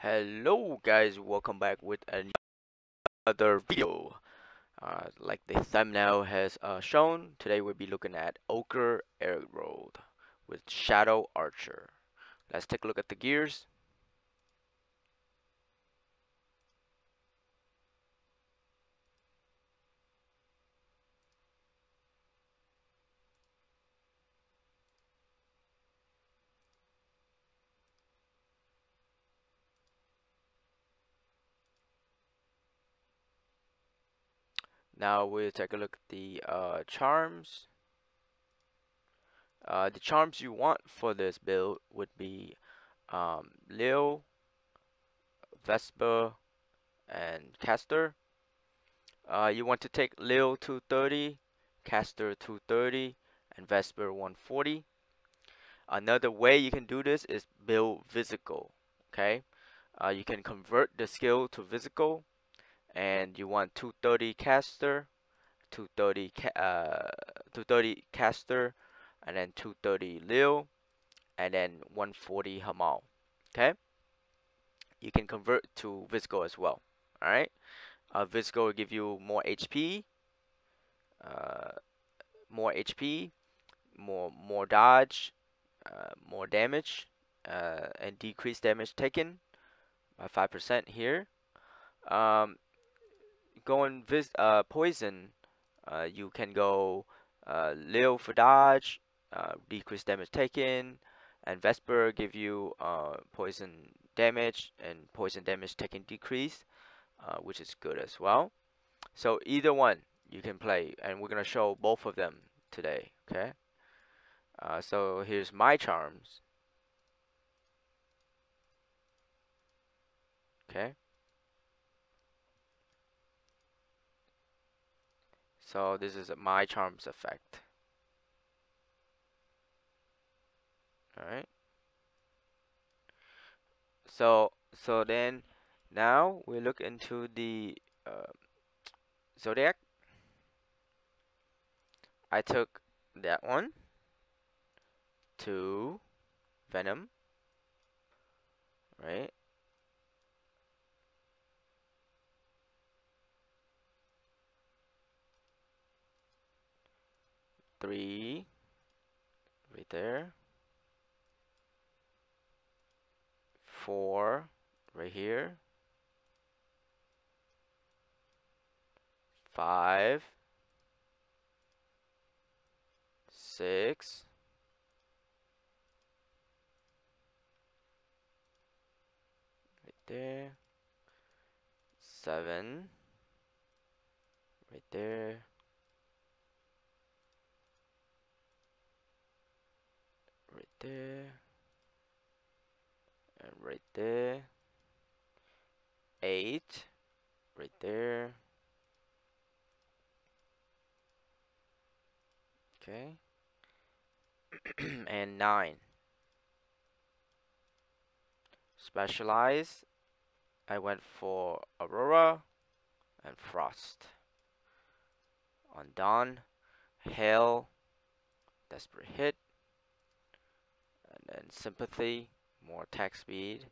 Hello guys, welcome back with another video. Like the thumbnail has shown, today we'll be looking at Ogre Air Road with Shadow Archer. Let's take a look at the gears. Now we'll take a look at the charms. The charms you want for this build would be Leo, Vesper, and Caster. You want to take Leo 230, Caster 230, and Vesper 140. Another way you can do this is build physical. Okay, you can convert the skill to physical, and you want 230 caster, 230 caster, and then 230 Leo, and then 140 Hamal. Okay, you can convert to physical as well. All right, physical will give you more HP, uh, more HP, more dodge, more damage, and decrease damage taken by 5% here. Um, Going poison, you can go Leo for dodge, decrease damage taken, and Vesper give you poison damage and poison damage taken decrease, which is good as well. So either one you can play, and we're gonna show both of them today. Okay. So here's my charms. Okay. So this is my charms effect. Alright. So then now we look into the Zodiac. I took that one to Venom, right? Three right there. Four right here. Five. Six. Right there. Seven. Right there. Right there. And right there. Eight. Right there. Okay. And 9. Specialize. I went for Aurora and Frost. On Dawn, Hail, Desperate Hit, and then Sympathy, more attack speed,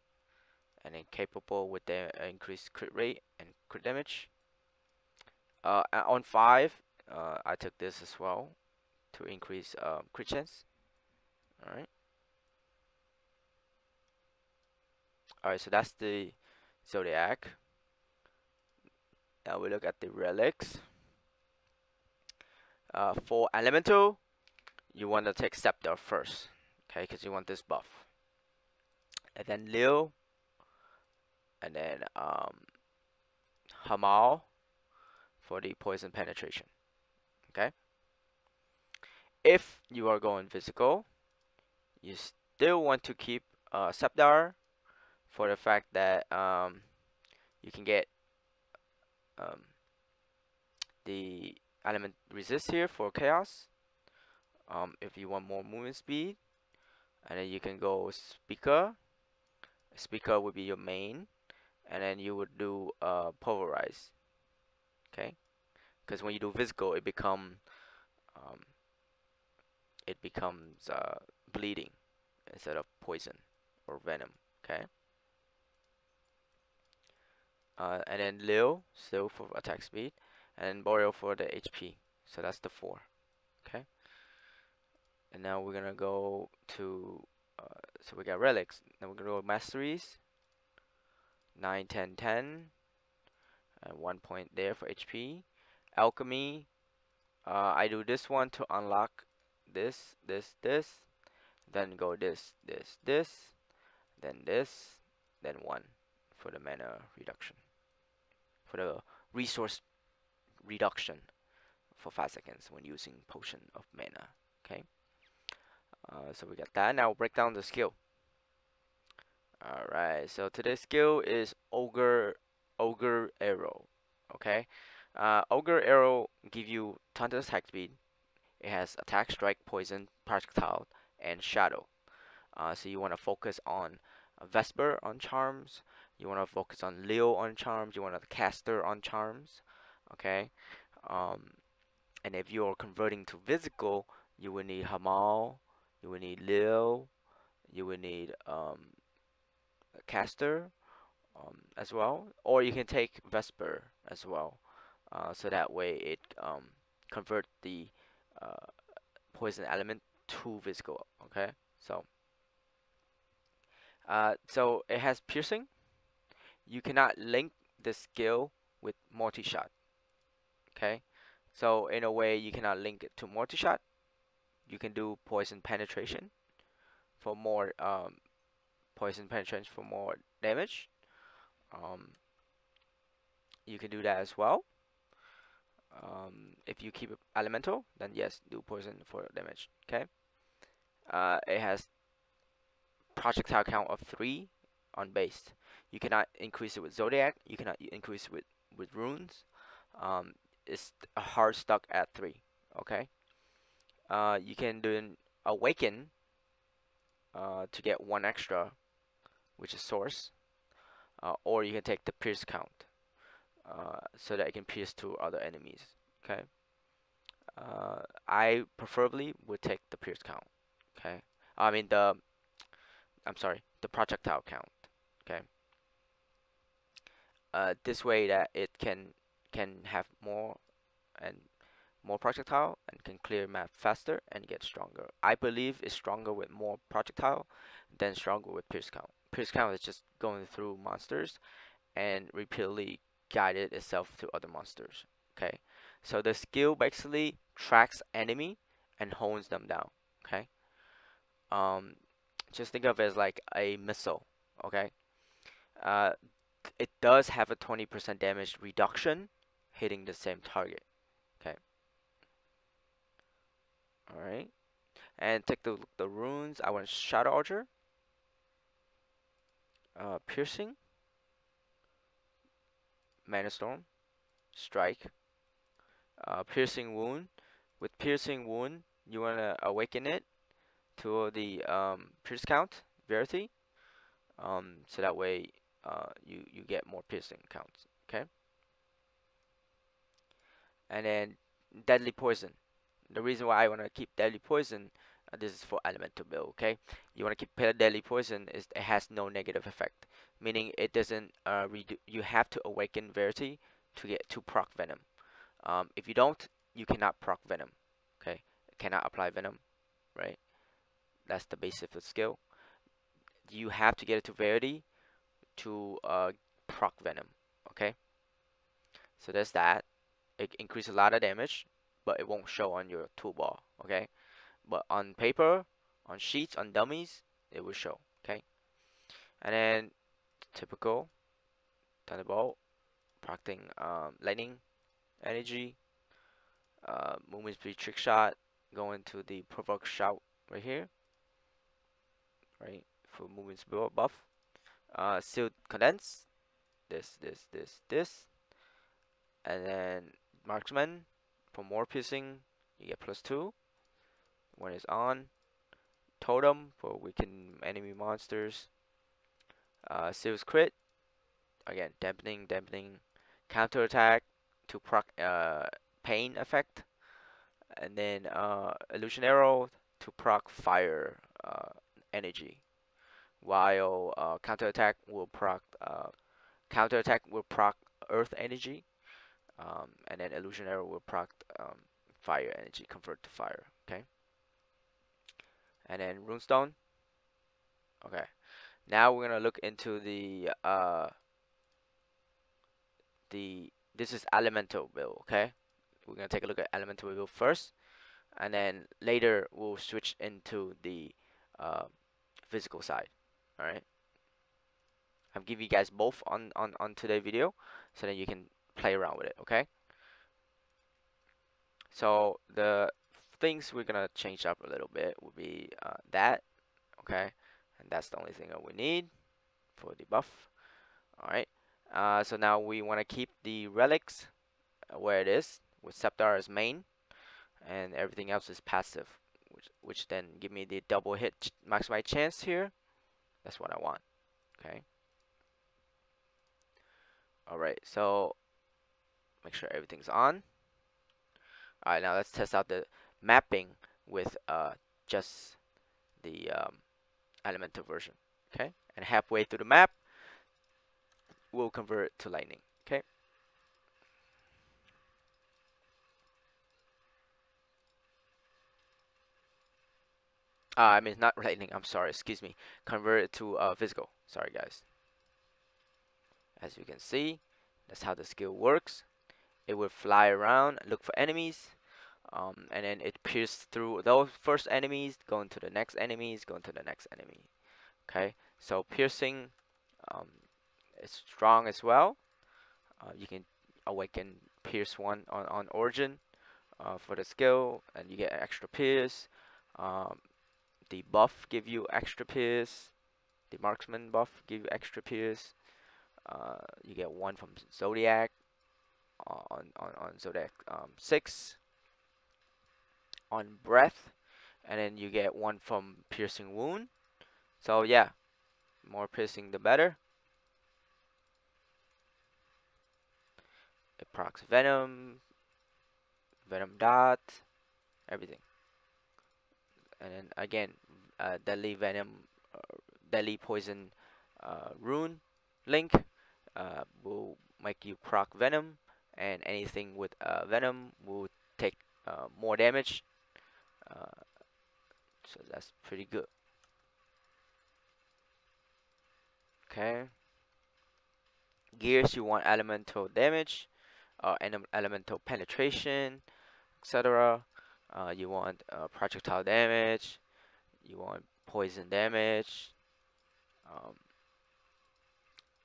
and then capable with the increased crit rate and crit damage. On 5, I took this as well to increase crit chance. Alright. Alright, so that's the Zodiac. Now we look at the relics. For Elemental, you want to take Scepter first, okay, because you want this buff. And then Leo, and then Hamal for the poison penetration. Okay. If you are going physical, you still want to keep Scepter for the fact that you can get the element resist here for chaos. If you want more movement speed, and then you can go Speaker. Speaker would be your main, and then you would do Pulverize. Okay, because when you do physical, it becomes bleeding instead of poison or venom. Okay. and then Leo still for attack speed, and Boreal for the HP. So that's the 4. Okay. And now we're gonna go to so we got relics. Now we're gonna go masteries. 9, 10, 10, and 1 point there for HP. Alchemy. I do this one to unlock this, this. Then go this, this. Then this. Then 1 for the mana reduction. For the resource reduction for 5 seconds when using potion of mana. Okay. So we got that. Now we'll break down the skill. Alright, so today's skill is Ogre Arrow. Okay. Ogre Arrow give you tons of attack speed. It has attack, strike, poison, projectile, and shadow. So you want to focus on Vesper on charms. You want to focus on Leo on charms. You want to caster on charms. Okay. And if you are converting to physical, you will need Hamal. You will need Leo. You will need caster as well, or you can take Vesper as well, so that way it convert the poison element to physical. Okay, so it has piercing. You cannot link the skill with multi-shot. Okay, so in a way you cannot link it to multi-shot. You can do poison penetration for more damage. You can do that as well. If you keep it elemental, then yes, do poison for damage. Okay. It has projectile count of 3 on base. You cannot increase it with zodiac. You cannot increase it with runes. It's a hard stuck at 3. Okay. You can do an awaken to get 1 extra, which is source. Or you can take the pierce count, so that it can pierce to other enemies. Okay. I preferably would take the pierce count. Okay. I mean the projectile count. Okay. This way that it can have more projectile and can clear map faster and get stronger. I believe it's stronger with more projectile than stronger with pierce count. Pierce count is just going through monsters and repeatedly guided itself to other monsters. Okay, so the skill basically tracks enemy and hones them down. Okay, just think of it as like a missile. Okay, it does have a 20% damage reduction hitting the same target. Okay, all right, and take the runes. I want Shadow Archer, piercing, Mana Storm, strike, piercing wound. With piercing wound, you wanna awaken it to the pierce count verity, so that way you get more piercing counts. Okay, and then deadly poison. The reason why I wanna keep deadly poison, this is for elemental build. Okay, you wanna keep deadly poison is it has no negative effect, meaning it doesn't you have to awaken verity to get to proc venom. If you don't, you cannot proc venom. Okay, cannot apply venom, right? That's the basic of the skill. You have to get it to verity to proc venom. Okay, so there's that. It increases a lot of damage, but it won't show on your toolbar. Okay, but on paper, on sheets, on dummies, it will show. Okay, and then typical Thunderbolt, procting lightning, energy, movement speed, trick shot, going to the provoke shout right here, right, for movement speed buff. Sealed condense, this, and then marksman for more piercing, you get +2 when it's on. Totem for weaken enemy monsters. Seals crit, again dampening, counter attack to proc pain effect, and then illusion arrow to proc fire energy, while counter attack will proc earth energy, and then illusion arrow will proc fire energy, convert to fire. Okay, and then runestone. Okay, now we're gonna look into this is elemental build. Okay, we're gonna take a look at elemental build first, and then later we'll switch into the uh, physical side. All right, I'm giving you guys both on today's video, so then you can play around with it. Okay, so the things we're gonna change up a little bit will be that. Okay, and that's the only thing that we need for the buff. All right, so now we want to keep the relics where it is, with Scepter as main, and everything else is passive, which then give me the double hit maximize chance here. That's what I want. Okay. All right, so make sure everything's on. All right, now let's test out the mapping with just the elemental version. Okay, and halfway through the map, we'll convert it to lightning. Okay. I mean, not lightning, I'm sorry, excuse me. Convert it to physical. Sorry, guys. As you can see, that's how the skill works. It will fly around, look for enemies, and then it pierces through those first enemies, going to the next enemies, going to the next enemy. Okay, so piercing is strong as well. You can awaken pierce one on origin for the skill, and you get extra pierce. The buff give you extra pierce. The marksman buff give you extra pierce. You get one from Zodiac on Zodiac 6 on breath, and then you get one from piercing wound. So yeah, more piercing the better. It procs venom, venom dot, everything. And then again, deadly venom, deadly poison rune link will make you proc venom, and anything with venom will take more damage. So that's pretty good. Okay. Gears, you want elemental damage, elemental penetration, etc. You want projectile damage. You want poison damage.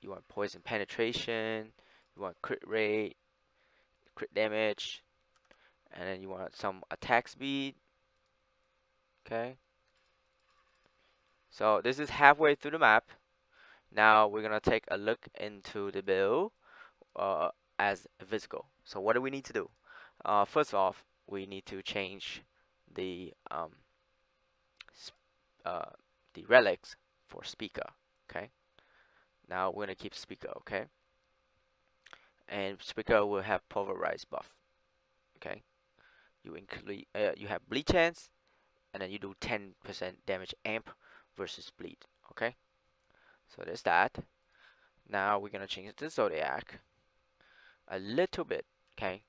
You want poison penetration. You want crit rate, crit damage, and then you want some attack speed. Okay. So this is halfway through the map. Now we're gonna take a look into the build as physical. So what do we need to do? First off, we need to change the relics for speaker. Okay. Now we're gonna keep speaker. Okay. And speaker will have pulverize buff. Okay. You include you have bleed chance, and then you do 10% damage amp versus bleed. Okay. So there's that. Now we're gonna change the Zodiac a little bit. Okay.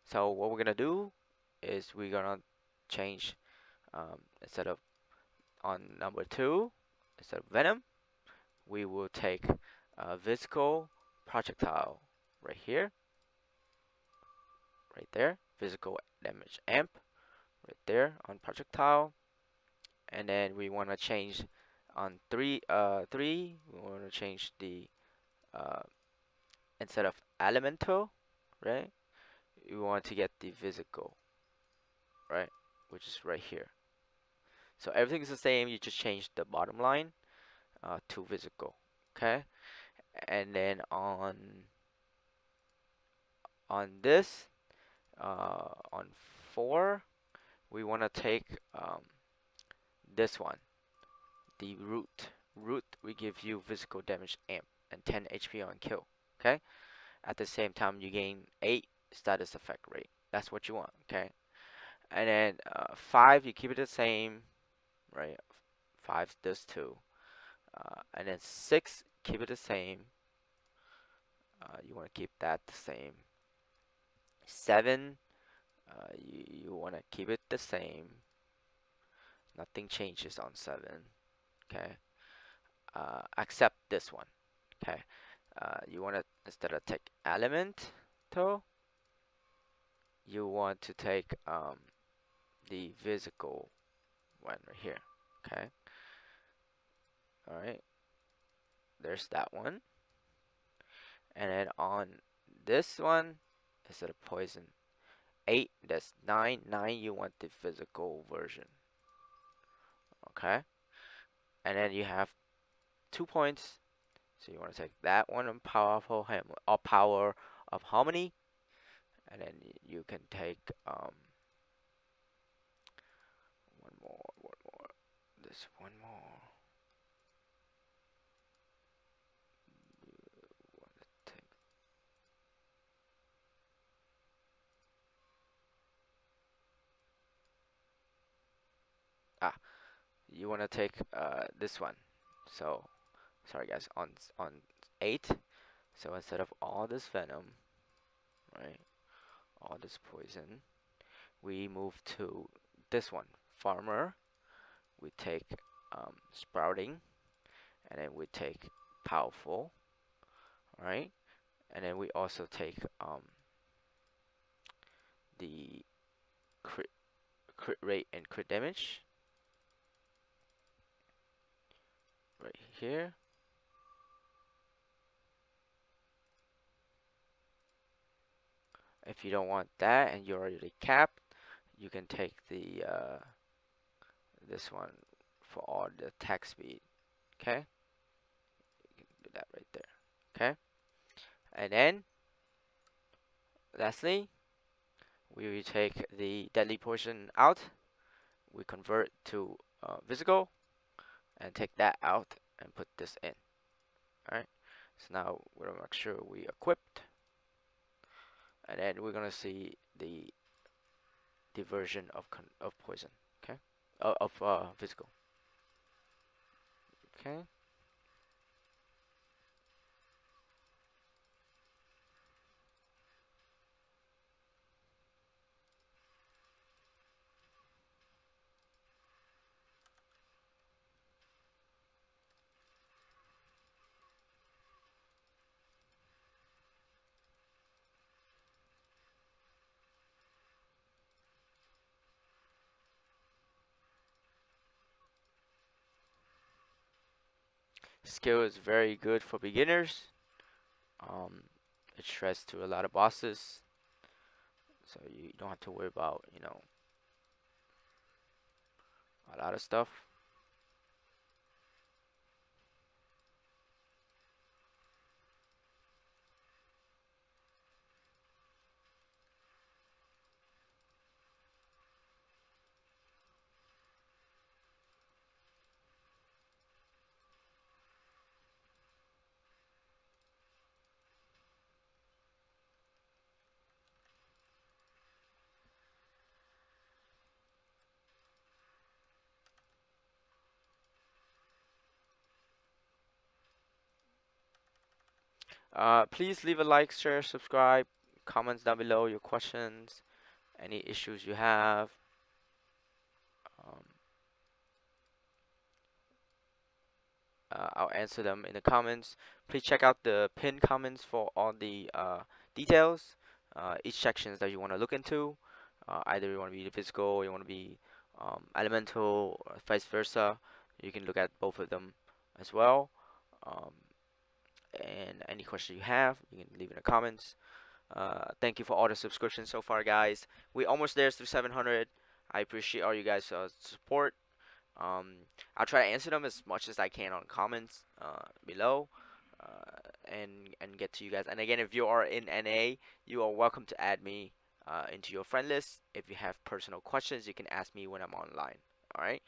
So what we're gonna do is we're gonna change instead of on number 2, instead of venom, we will take physical projectile right here, right there, physical damage amp right there on projectile, and then we want to change on 3 we want to change the instead of elemental, right, we want to get the physical, right, which is right here. So everything is the same, you just change the bottom line to physical. Okay, and then on this on 4, we want to take this one, the root. We give you physical damage amp and 10 HP on kill. Okay, at the same time you gain 8 status effect rate. That's what you want. Okay, and then 5, you keep it the same, right? 5 does too, and then 6, keep it the same. you want to keep that the same. 7, you want to keep it the same. Nothing changes on 7. Okay. Except this one. Okay. You want to, instead of take element though, you want to take the physical one right here. Okay. All right. There's that one. And then on this one, instead of poison 8, that's 9. 9, you want the physical version. Okay. And then you have 2 points. So you want to take that one on powerful or power of harmony, and then you can take one more. This one more. You want to take you want to take this one. So sorry guys, on 8. So instead of all this venom, right, all this poison, we move to this one, farmer. We take sprouting, and then we take powerful, right? And then we also take the crit rate and crit damage right here. If you don't want that and you're already capped, you can take the this one for all the attack speed. Okay, you can do that right there. Okay, and then lastly, we will take the deadly portion out. We convert to physical and take that out and put this in. Alright, so now we're gonna make sure we equipped, and then we're gonna see the version of poison. Okay, of physical. Okay. Skill is very good for beginners. It shreds to a lot of bosses, so you don't have to worry about, you know, a lot of stuff. Please leave a like, share, subscribe, comments down below your questions, any issues you have. Um, I'll answer them in the comments. Please check out the pinned comments for all the details, each sections that you want to look into. Either you want to be physical, or you want to be elemental, or vice versa. You can look at both of them as well. And any question you have, you can leave in the comments. Thank you for all the subscriptions so far, guys. We almost there to 700. I appreciate all you guys' support. I'll try to answer them as much as I can on comments below, and get to you guys. And again, if you are in NA, you are welcome to add me into your friend list. If you have personal questions, you can ask me when I'm online. All right.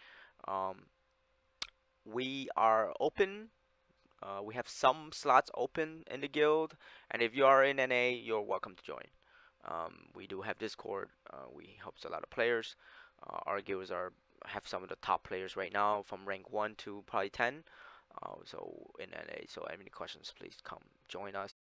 We are open. We have some slots open in the guild, and if you are in NA, you're welcome to join. We do have Discord. We help a lot of players. Our guilds have some of the top players right now, from rank 1 to probably 10. So in NA, so any questions, please come join us.